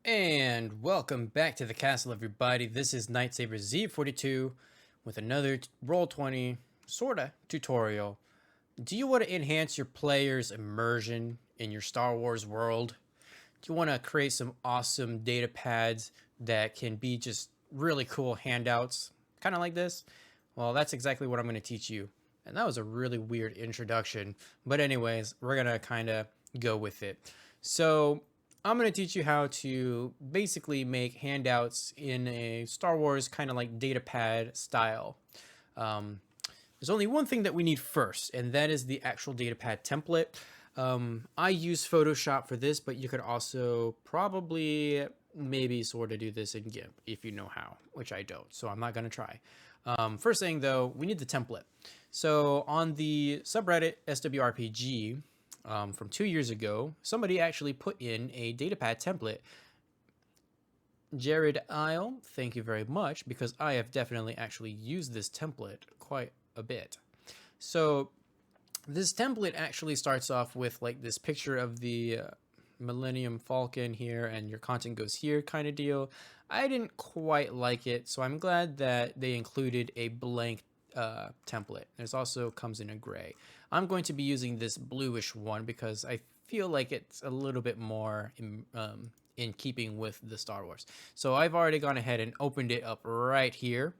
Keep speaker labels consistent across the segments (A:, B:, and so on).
A: And welcome back to the castle, everybody. This is Nightsaber Z42 with another Roll20 sorta tutorial. Do you want to enhance your player's immersion in your Star Wars world? Do you want to create some awesome data pads that can be just really cool handouts, kind of like this? Well, that's exactly what I'm going to teach you. And that was a really weird introduction. But anyways, we're going to kind of go with it. So I'm going to teach you how to basically make handouts in a Star Wars kind of like data pad style. Um, there's only one thing that we need first, and that is the actual datapad template. I use Photoshop for this, but you could also probably maybe sort of do this in GIMP if you know how, which I don't, so I'm not going to try. First thing though, we need the template. So on the subreddit SWRPG from 2 years ago, somebody actually put in a datapad template. Jared Isle, thank you very much, because I have definitely actually used this template quite a bit. So this template actually starts off with like this picture of the Millennium Falcon here, and your content goes here kind of deal. I didn't quite like it, so I'm glad that they included a blank template. It also comes in a gray. I'm going to be using this bluish one because I feel like it's a little bit more in keeping with the Star Wars. So I've already gone ahead and opened it up right here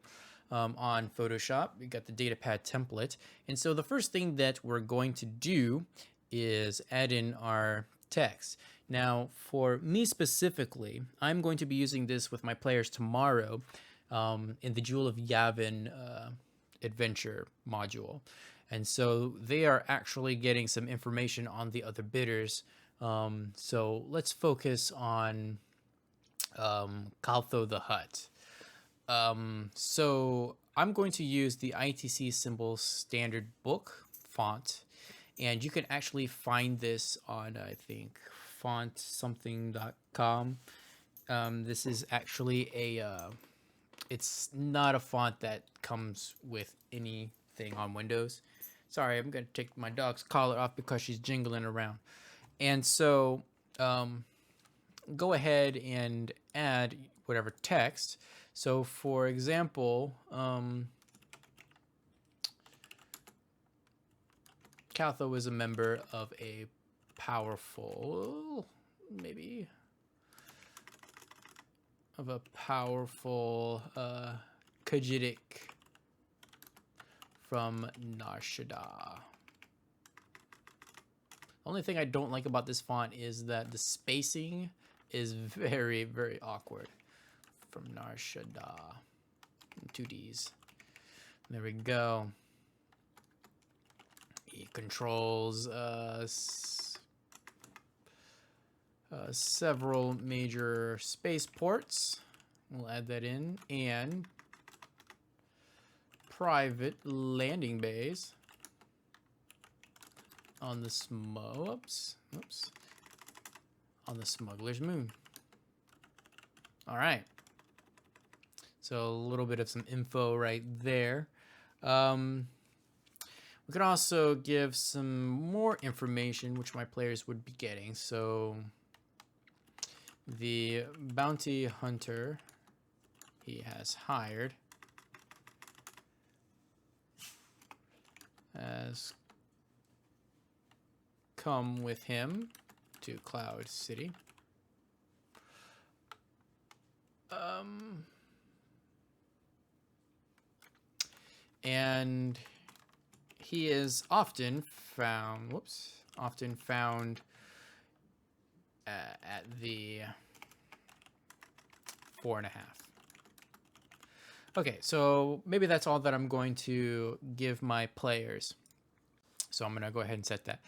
A: on Photoshop. We got the datapad template. And so the first thing that we're going to do is add in our text. Now, for me specifically, I'm going to be using this with my players tomorrow in the Jewel of Yavin adventure module. And so they are actually getting some information on the other bidders. So let's focus on Kaltho the Hutt. So I'm going to use the ITC symbol standard book font, and you can actually find this on, I think, fontsomething.com. This is actually it's not a font that comes with anything on Windows. Sorry, I'm going to take my dog's collar off because she's jingling around. And so go ahead and add whatever text. So for example, Kaltho is a member of a powerful, Khajiitic from Nar Shaddaa. The only thing I don't like about this font is that the spacing is very, very awkward. From Nar Shaddaa. 2Ds. There we go. He controls several major spaceports. We'll add that in. And private landing bays on the on the Smuggler's Moon. All right. So a little bit of some info right there. We could also give some more information, which my players would be getting. So the bounty hunter he has hired has come with him to Cloud City. And he is often found, at the 4.5. Okay, so maybe that's all that I'm going to give my players. So I'm gonna go ahead and set that.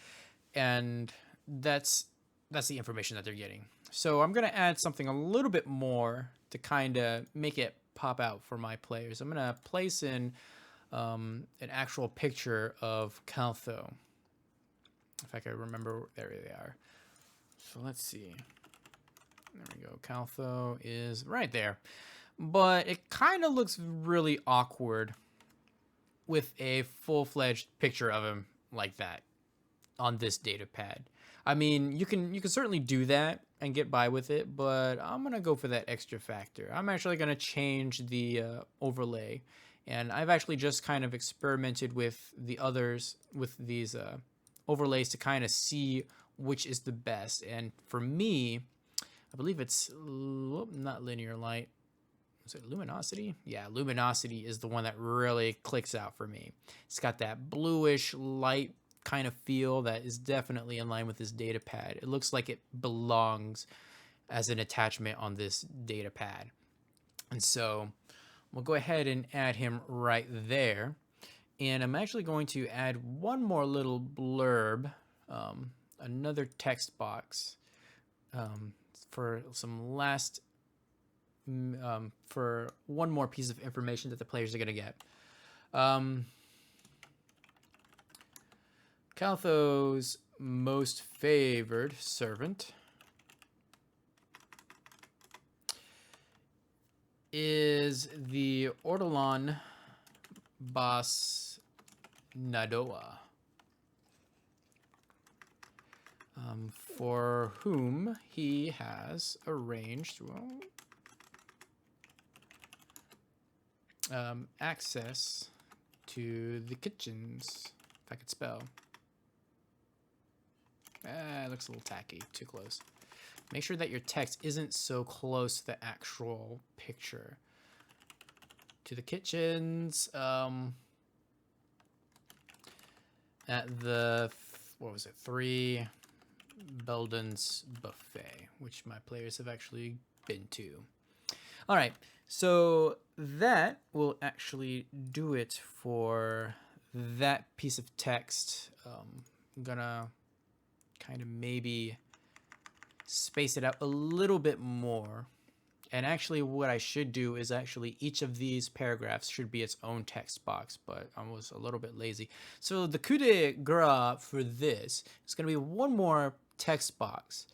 A: And that's the information that they're getting. So I'm gonna add something a little bit more to kind of make it pop out for my players. I'm gonna place in an actual picture of Kaltho. If I can remember, there they are. So let's see. There we go. Kaltho is right there. But it kind of looks really awkward with a full-fledged picture of him like that on this data pad. I mean, you can certainly do that, and get by with it, but I'm gonna go for that extra factor. I'm actually gonna change the overlay, and I've actually just kind of experimented with the others with these overlays to kind of see which is the best. And for me, I believe it's not linear light. Is it luminosity? Yeah, luminosity is the one that really clicks out for me. It's got that bluish light kind of feel that is definitely in line with this data pad. It looks like it belongs as an attachment on this data pad. And so we'll go ahead and add him right there. And I'm actually going to add one more little blurb, another text box for some last, for one more piece of information that the players are going to get. Caltho's most favored servant is the Ortolan boss Nadoa, for whom he has arranged access to the kitchens, if I could spell. It looks a little tacky, too close. Make sure that your text isn't so close to the actual picture. To the kitchens, at the, what was it, 3 Belden's Buffet, which my players have actually been to. All right, so that will actually do it for that piece of text. I'm gonna kind of maybe space it out a little bit more. And actually what I should do is actually each of these paragraphs should be its own text box, but I was a little bit lazy. So the coup de grace for this is going to be one more text box,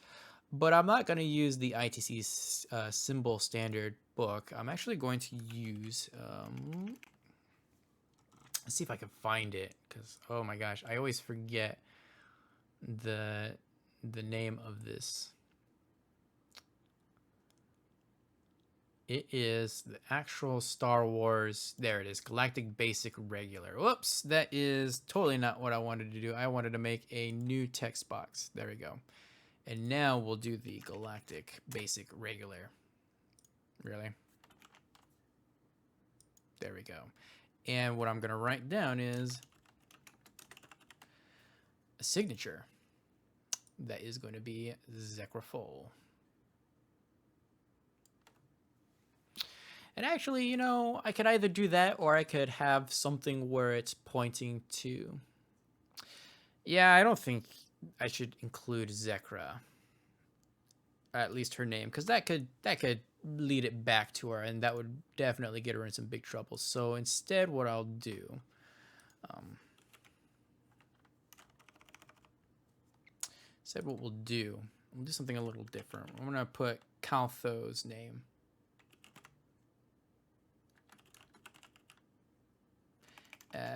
A: but I'm not going to use the ITC symbol standard book. I'm actually going to use, let's see if I can find it, because oh my gosh, I always forget the name of this. It is the actual Star Wars. There it is. Galactic Basic Regular. Whoops. That is totally not what I wanted to do. I wanted to make a new text box. There we go. And now we'll do the Galactic Basic Regular. Really? There we go. And what I'm going to write down is a signature. That is going to be Zekrafol. And actually, you know, I could either do that or I could have something where it's pointing to... Yeah, I don't think I should include Zekra. At least her name, because that could lead it back to her, and that would definitely get her in some big trouble. So instead, what I'll do... instead, what we'll do something a little different. I'm going to put Caltho's name.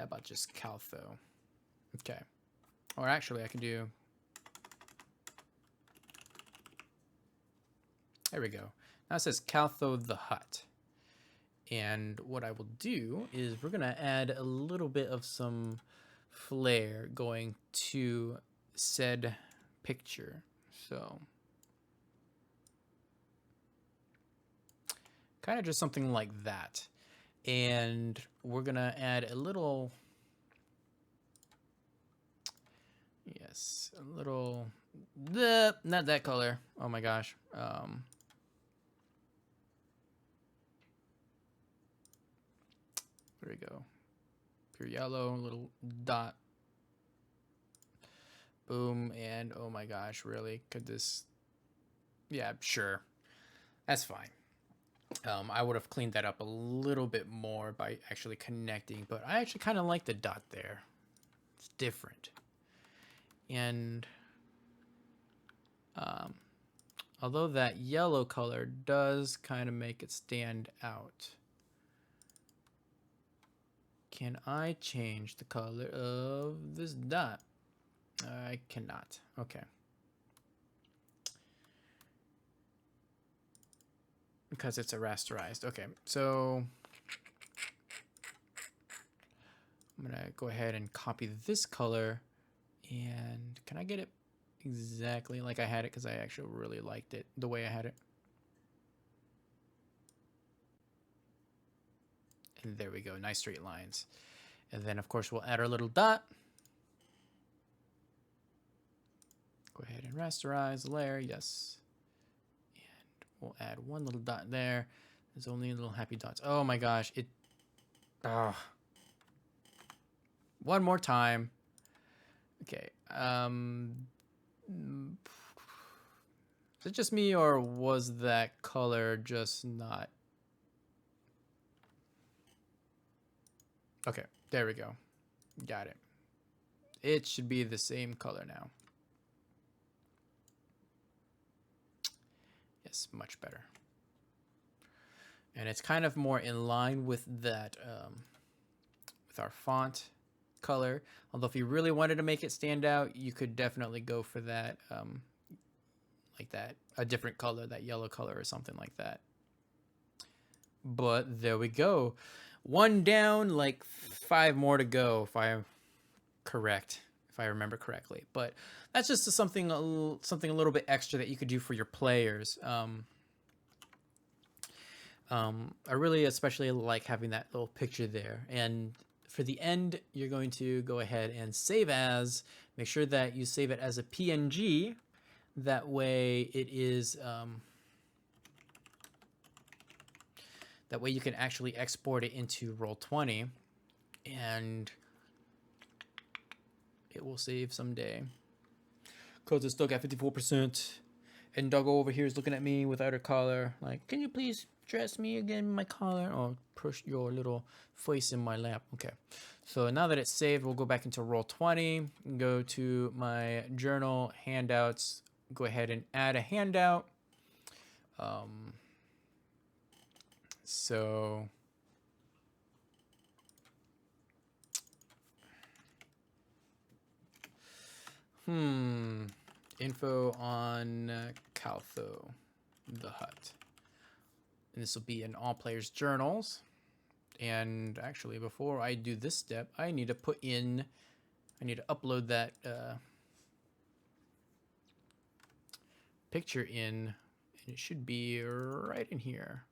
A: About just Caltho. Okay. Or actually, I can do... There we go. Now it says Caltho the Hutt. And what I will do is we're going to add a little bit of some flair going to said picture. So... kind of just something like that. And we're gonna add a little, yes, a little, not that color. Oh my gosh. There we go. Pure yellow, little dot. Boom, and oh my gosh, really? Could this, yeah, sure. That's fine. I would have cleaned that up a little bit more by actually connecting, but I actually kind of like the dot there. It's different. And although that yellow color does kind of make it stand out, can I change the color of this dot? I cannot. Okay. because it's a rasterized. Okay, so I'm gonna go ahead and copy this color, and can I get it exactly like I had it? Because I actually really liked it the way I had it. And there we go, nice straight lines. And then of course we'll add our little dot. Go ahead and rasterize the layer, yes. And we'll add one little dot there. There's only little happy dots. Oh my gosh, it, one more time. Okay, is it just me, or was that color just not? Okay, there we go. Got it. It should be the same color now. Yes, much better. And it's kind of more in line with that, with our font color. Although if you really wanted to make it stand out, you could definitely go for that, like that, a different color, that yellow color or something like that. But there we go. One down, like 5 more to go, if I'm correct, if I remember correctly. But that's just something a little bit extra that you could do for your players. I really especially like having that little picture there. And for the end, you're going to go ahead and save as. Make sure that you save it as a PNG. That way it is, that way you can actually export it into Roll20 and it will save someday. Because it's still got 54%. And Doggo over here is looking at me without her collar. Like, can you please dress me again in my collar? Or push your little face in my lap. Okay. So now that it's saved, we'll go back into Roll20. Go to my journal, handouts. Go ahead and add a handout. So info on Caltho, the hut. And this will be in all players' journals. And actually, before I do this step, I need to upload that picture in, and it should be right in here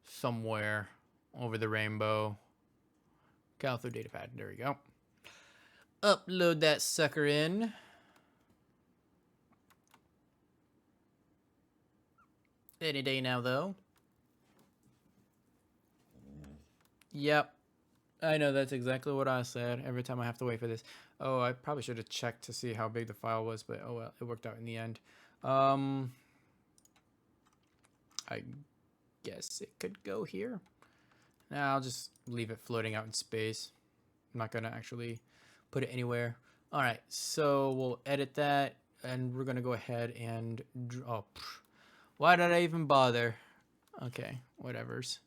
A: somewhere over the rainbow. Caltho Datapad, there we go. Upload that sucker in. Any day now, though. Yep. I know, that's exactly what I said every time I have to wait for this. Oh, I probably should have checked to see how big the file was, but oh well, it worked out in the end. I guess it could go here. Now I'll just leave it floating out in space. I'm not gonna actually put it anywhere. All right, so we'll edit that, and we're gonna go ahead and why did I even bother? Okay, whatever's.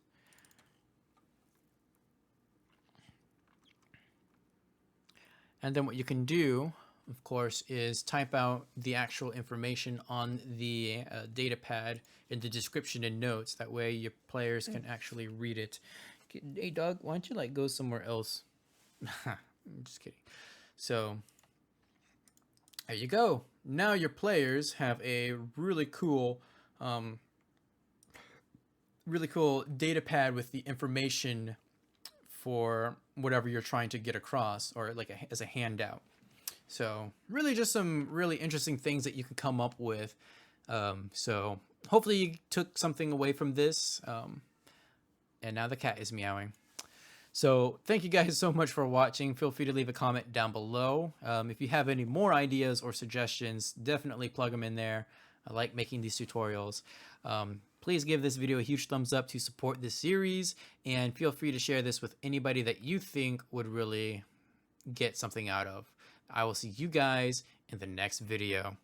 A: And then what you can do, of course, is type out the actual information on the Datapad in the description and notes. That way your players can actually read it. Hey, dog, why don't you like go somewhere else? I'm just kidding. So there you go. Now your players have a really cool Datapad with the information for whatever you're trying to get across, or like as a handout. So really just some really interesting things that you can come up with. So hopefully you took something away from this. And now the cat is meowing. So thank you guys so much for watching. Feel free to leave a comment down below. If you have any more ideas or suggestions, definitely plug them in there. I like making these tutorials. Please give this video a huge thumbs up to support this series, and feel free to share this with anybody that you think would really get something out of. I will see you guys in the next video.